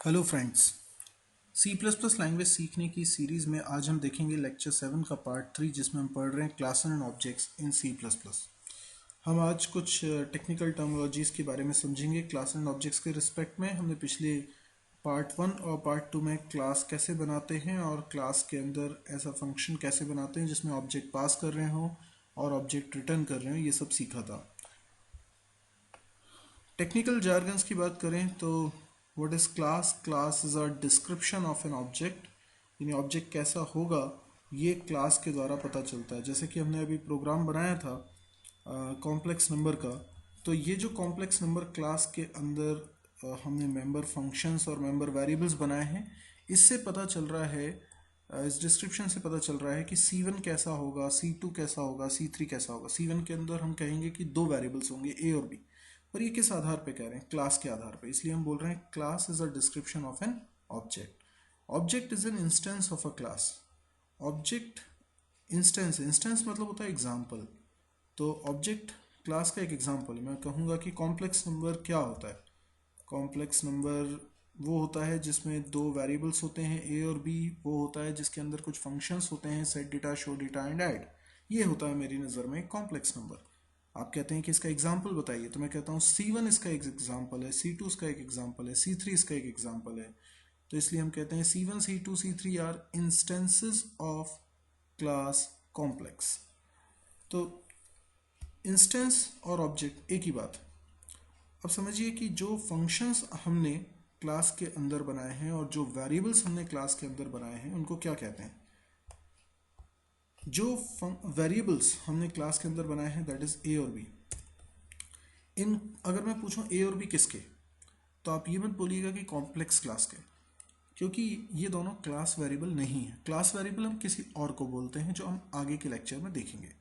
Hello friends. C plus plus language सीखने की series में आज हम देखेंगे लेक्चर 7 का पार्ट 3, जिसमें हम पढ़ रहे हैं class and objects in C plus plus. हम आज कुछ टेक्निकल टर्मिनोलॉजीज़ के बारे में समझेंगे क्लास एंड ऑब्जेक्ट्स के रिस्पेक्ट में। हमने पिछले पार्ट 1 और पार्ट 2 में क्लास कैसे बनाते हैं और क्लास के अंदर ऐसा फंक्शन कैसे बनाते हैं जिसमें ऑब्जेक्ट पास कर रहे हों और ऑब्जेक्ट रिटर्न कर रहे हों, ये सब सीखा था। टेक्निकल जार्गन्स की बात करें तो what is class? Class is a description of an object, यानी ऑब्जेक्ट कैसा होगा ये क्लास के द्वारा पता चलता है। जैसे कि हमने अभी प्रोग्राम बनाया था कॉम्प्लेक्स नंबर का, तो ये जो कॉम्प्लेक्स नंबर क्लास के अंदर हमने मेंबर फंक्शंस और मेंबर वेरिएबल्स बनाए हैं, इससे पता चल रहा है, इस डिस्क्रिप्शन से पता चल रहा है कि C1 कैसा होगा, C2 कैसा होगा, C3 कैसा होगा। C1 के अंदर हम कहेंगे कि दो वेरिएबल्स होंगे A और B, और ये किस आधार पे कह रहे हैं? क्लास के आधार पे। इसलिए हम बोल रहे हैं class is a description of an object. Object is an instance of a class. Object instance, instance मतलब होता है एग्जाम्पल। तो ऑब्जेक्ट क्लास का एक एग्जाम्पल। मैं कहूँगा कि कॉम्प्लेक्स नंबर क्या होता है? कॉम्प्लेक्स नंबर वो होता है जिसमें दो वेरिएबल्स होते हैं ए और बी। वो होता है जिसके अंदर कुछ फंक्शंस होते हैं, set data, show data and add. ये होता है मेरी नज़र में कॉम्प्लेक्स नंबर। आप कहते हैं कि इसका एग्जाम्पल बताइए, तो मैं कहता हूँ C1 इसका एक एग्जाम्पल है, C2 इसका एक एग्जाम्पल है, C3 इसका एक एग्जाम्पल है। तो इसलिए हम कहते हैं C1, C2, C3 are instances of class complex. तो इंस्टेंस और ऑब्जेक्ट एक ही बात। अब समझिए कि जो फंक्शंस हमने क्लास के अंदर बनाए हैं और जो वेरिएबल्स हमने क्लास के अंदर बनाए हैं उनको क्या कहते हैं? जो वेरिएबल्स हमने क्लास के अंदर बनाए हैं दैट इज ए और बी। इन अगर मैं पूछूं ए और बी किसके, तो आप ये मत बोलिएगा कि कॉम्प्लेक्स क्लास के, क्योंकि ये दोनों क्लास वेरिएबल नहीं है। क्लास वेरिएबल हम किसी और को बोलते हैं जो हम आगे के लेक्चर में देखेंगे।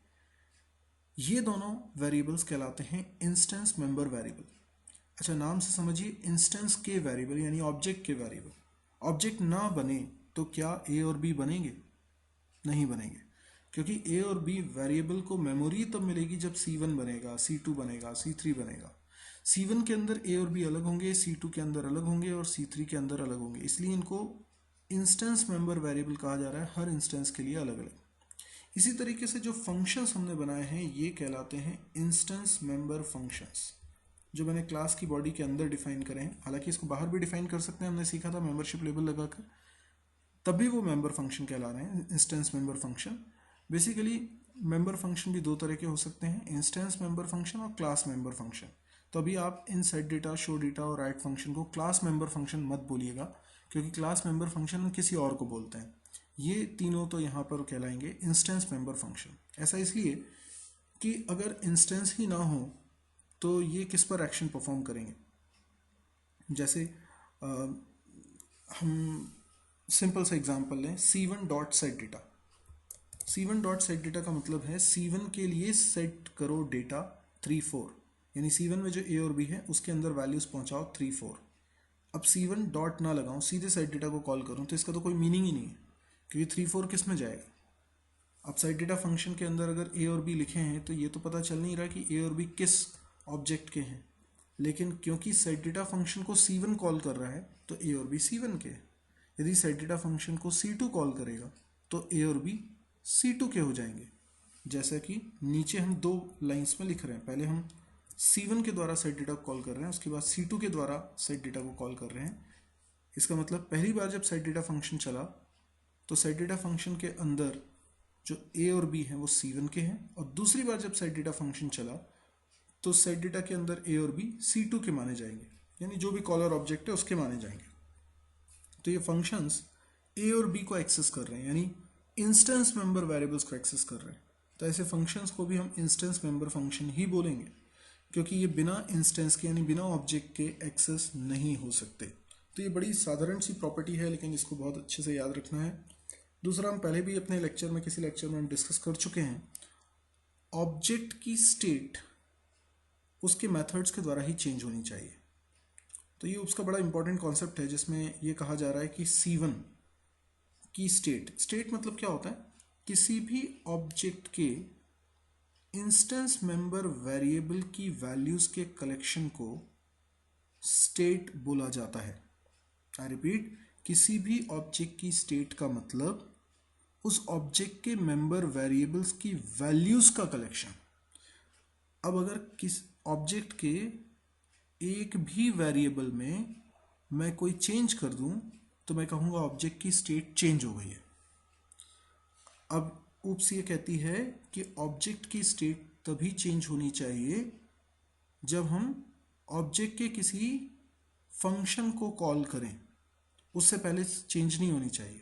ये दोनों वेरिएबल्स कहलाते हैं इंस्टेंस मेंबर वेरिएबल। अच्छा, नाम से समझिए, इंस्टेंस के वेरिएबल यानी ऑब्जेक्ट के वेरिएबल। ऑब्जेक्ट ना बने तो क्या ए और बी बनेंगे? नहीं बनेंगे, क्योंकि ए और बी वेरिएबल को मेमोरी तब मिलेगी जब C1 बनेगा, C2 बनेगा, C3 बनेगा। C1 के अंदर ए और बी अलग होंगे, C2 के अंदर अलग होंगे और C3 के अंदर अलग होंगे। इसलिए इनको इंस्टेंस मेंबर वेरिएबल कहा जा रहा है, हर इंस्टेंस के लिए अलग अलग। इसी तरीके से जो फंक्शंस हमने बनाए हैं ये कहलाते हैं इंस्टेंस मेंबर फंक्शंस, जो मैंने क्लास की बॉडी के अंदर डिफाइन करे हैं। हालांकि इसको बाहर भी डिफाइन कर सकते हैं, हमने सीखा था मेंबरशिप लेबल लगाकर, तब भी वो मेंबर फंक्शन कहला रहे हैं, instance member function. Basically member function भी दो तरह के हो सकते हैं, इंस्टेंस मेंबर फंक्शन और क्लास मेंबर फंक्शन। तो अभी आप इन सेट डेटा, शो डेटा और राइट फंक्शन को क्लास मेंबर फंक्शन मत बोलिएगा, क्योंकि क्लास मेंबर फंक्शन हम किसी और को बोलते हैं। ये तीनों तो यहाँ पर कहलाएंगे इंस्टेंस मेंबर फंक्शन। ऐसा इसलिए कि अगर इंस्टेंस ही ना हो तो ये किस पर एक्शन परफॉर्म करेंगे? जैसे हम सिंपल सा एग्जांपल लें, C1 dot set data. C1 dot set data का मतलब है C1 के लिए सेट करो डेटा 3 4, यानी C1 में जो ए और बी है उसके अंदर वैल्यूज पहुंचाओ 3 4। अब C1 डॉट ना लगाऊं, सीधे सेट डेटा को कॉल करूं, तो इसका तो कोई मीनिंग ही नहीं है, क्योंकि 3 4 किस में जाएगा? अब सेट डेटा फंक्शन के अंदर अगर ए और बी लिखे हैं तो ये तो पता चल नहीं रहा कि ए और बी किस ऑब्जेक्ट के हैं, लेकिन क्योंकि सेट डेटा फंक्शन को C1 कॉल कर रहा है तो ए और बी C1 के हैं। यदि सेट डेटा फंक्शन को C2 कॉल करेगा तो ए और बी C2 के हो जाएंगे। जैसा कि नीचे हम दो लाइंस में लिख रहे हैं, पहले हम C1 के द्वारा सेट डेटा को कॉल कर रहे हैं, उसके बाद C2 के द्वारा सेट डेटा को कॉल कर रहे हैं। इसका मतलब पहली बार जब सेट डेटा फंक्शन चला तो सेट डेटा फंक्शन के अंदर जो ए और बी हैं वो C1 के हैं, और दूसरी बार जब सेट डेटा फंक्शन चला तो सेट डेटा के अंदर ए और बी C2 के माने जाएंगे, यानी जो भी कॉलर ऑब्जेक्ट है उसके माने जाएंगे। तो ये फंक्शंस ए और बी को एक्सेस कर रहे हैं, यानी इंस्टेंस मेंबर वेरिएबल्स को एक्सेस कर रहे हैं। तो ऐसे फंक्शंस को भी हम इंस्टेंस मेंबर फंक्शन ही बोलेंगे, क्योंकि ये बिना इंस्टेंस के यानी बिना ऑब्जेक्ट के एक्सेस नहीं हो सकते। तो ये बड़ी साधारण सी प्रॉपर्टी है, लेकिन इसको बहुत अच्छे से याद रखना है। दूसरा, हम पहले भी अपने लेक्चर में किसी लेक्चर में हम डिस्कस कर चुके हैं, ऑब्जेक्ट की स्टेट उसके मेथड्स के द्वारा ही चेंज होनी चाहिए। तो ये उसका बड़ा इंपॉर्टेंट कॉन्सेप्ट है, जिसमें ये कहा जा रहा है कि C1 की स्टेट, स्टेट मतलब क्या होता है? किसी भी ऑब्जेक्ट के इंस्टेंस मेंबर वेरिएबल की वैल्यूज के कलेक्शन को स्टेट बोला जाता है। आई रिपीट, किसी भी ऑब्जेक्ट की स्टेट का मतलब उस ऑब्जेक्ट के मेंबर वेरिएबल्स की वैल्यूज का कलेक्शन। अब अगर किस ऑब्जेक्ट के एक भी वेरिएबल में मैं कोई चेंज कर दूं तो मैं कहूंगा ऑब्जेक्ट की स्टेट चेंज हो गई है। अब ऊप्स ये कहती है कि ऑब्जेक्ट की स्टेट तभी चेंज होनी चाहिए जब हम ऑब्जेक्ट के किसी फंक्शन को कॉल करें, उससे पहले चेंज नहीं होनी चाहिए।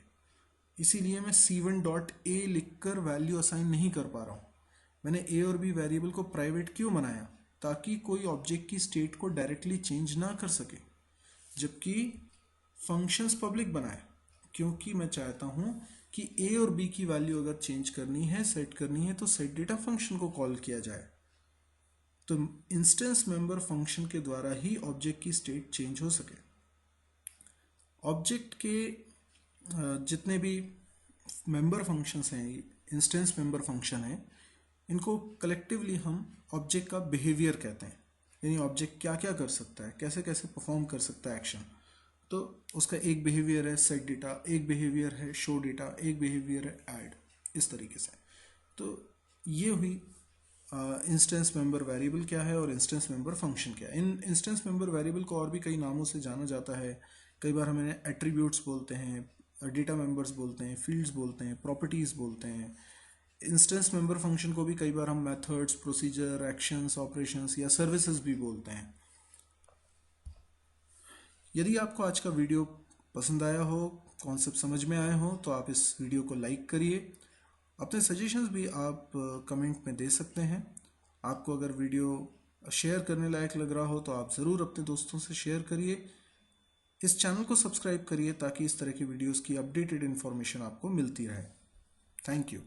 इसीलिए मैं c1 डॉट ए लिखकर वैल्यू असाइन नहीं कर पा रहा हूँ। मैंने ए और बी वेरिएबल को प्राइवेट क्यों बनाया? ताकि कोई ऑब्जेक्ट की स्टेट को डायरेक्टली चेंज ना कर सके, जबकि फंक्शंस पब्लिक बनाए, क्योंकि मैं चाहता हूँ कि ए और बी की वैल्यू अगर चेंज करनी है, सेट करनी है, तो सेट डेटा फंक्शन को कॉल किया जाए। तो इंस्टेंस मेंबर फंक्शन के द्वारा ही ऑब्जेक्ट की स्टेट चेंज हो सके। ऑब्जेक्ट के जितने भी मेंबर फंक्शंस हैं, इंस्टेंस मेंबर फंक्शन हैं, इनको कलेक्टिवली हम ऑब्जेक्ट का बिहेवियर कहते हैं। यानी ऑब्जेक्ट क्या क्या कर सकता है, कैसे कैसे परफॉर्म कर सकता है एक्शन। तो उसका एक बिहेवियर है सेट डेटा, एक बिहेवियर है शो डेटा, एक बिहेवियर है ऐड, इस तरीके से। तो ये हुई इंस्टेंस मेंबर वेरिएबल क्या है और इंस्टेंस मेंबर फंक्शन क्या है। इन इंस्टेंस मेंबर वेरिएबल को और भी कई नामों से जाना जाता है। कई बार हमें एट्रीब्यूट्स बोलते हैं, डेटा मेंबर्स बोलते हैं, फील्ड्स बोलते हैं, प्रॉपर्टीज़ बोलते हैं। इंस्टेंस मेंबर फंक्शन को भी कई बार हम मेथड्स, प्रोसीजर, एक्शंस, ऑपरेशंस या सर्विसेज भी बोलते हैं। यदि आपको आज का वीडियो पसंद आया हो, कॉन्सेप्ट समझ में आए हो, तो आप इस वीडियो को लाइक करिए। अपने सजेशंस भी आप कमेंट में दे सकते हैं। आपको अगर वीडियो शेयर करने लायक लग रहा हो तो आप ज़रूर अपने दोस्तों से शेयर करिए। इस चैनल को सब्सक्राइब करिए ताकि इस तरह की वीडियोस की अपडेटेड इन्फॉर्मेशन आपको मिलती रहे। Thank you.